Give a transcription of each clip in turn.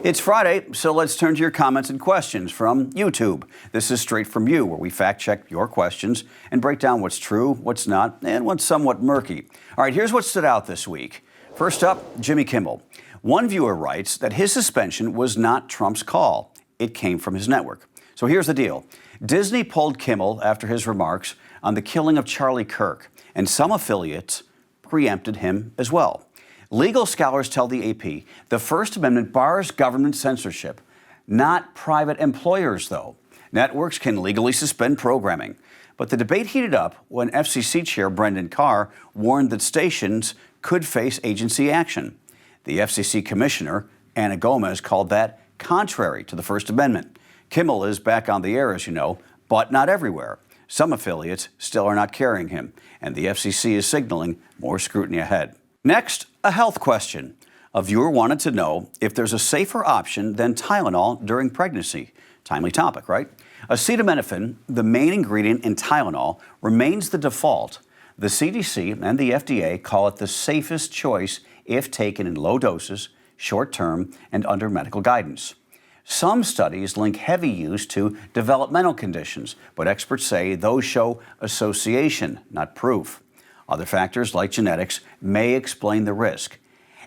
It's Friday, so let's turn to your comments and questions from YouTube. This is Straight From You, where we fact-check your questions and break down what's true, what's not, and what's somewhat murky. All right, here's what stood out this week. First up, Jimmy Kimmel. One viewer writes that his suspension was not Trump's call. It came from his network. So here's the deal. Disney pulled Kimmel after his remarks on the killing of Charlie Kirk, and some affiliates preempted him as well. Legal scholars tell the AP the First Amendment bars government censorship, not private employers, though. Networks can legally suspend programming. But the debate heated up when FCC Chair Brendan Carr warned that stations could face agency action. The FCC Commissioner, Anna Gomez, called that contrary to the First Amendment. Kimmel is back on the air, as you know, but not everywhere. Some affiliates still are not carrying him, and the FCC is signaling more scrutiny ahead. Next, a health question. A viewer wanted to know if there's a safer option than Tylenol during pregnancy. Timely topic, right? Acetaminophen, the main ingredient in Tylenol, remains the default. The CDC and the FDA call it the safest choice if taken in low doses, short-term, and under medical guidance. Some studies link heavy use to developmental conditions, but experts say those show association, not proof. Other factors, like genetics, may explain the risk.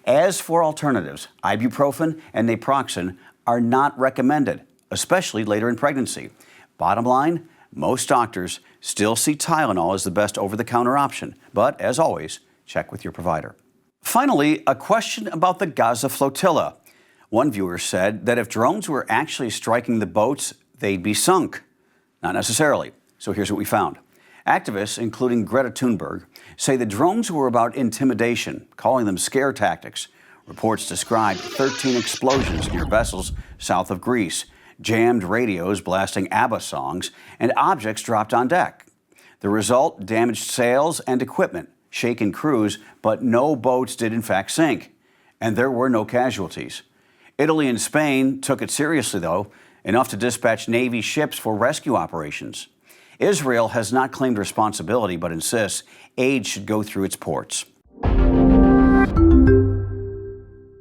As for alternatives, ibuprofen and naproxen are not recommended, especially later in pregnancy. Bottom line, most doctors still see Tylenol as the best over-the-counter option, but as always, check with your provider. Finally, a question about the Gaza Flotilla. One viewer said that if drones were actually striking the boats, they'd be sunk. Not necessarily. So here's what we found. Activists, including Greta Thunberg, say the drones were about intimidation, calling them scare tactics. Reports described 13 explosions near vessels south of Greece, jammed radios blasting ABBA songs, and objects dropped on deck. The result, damaged sails and equipment, shaken crews, but no boats did in fact sink. And there were no casualties. Italy and Spain took it seriously, though, enough to dispatch Navy ships for rescue operations. Israel has not claimed responsibility, but insists aid should go through its ports.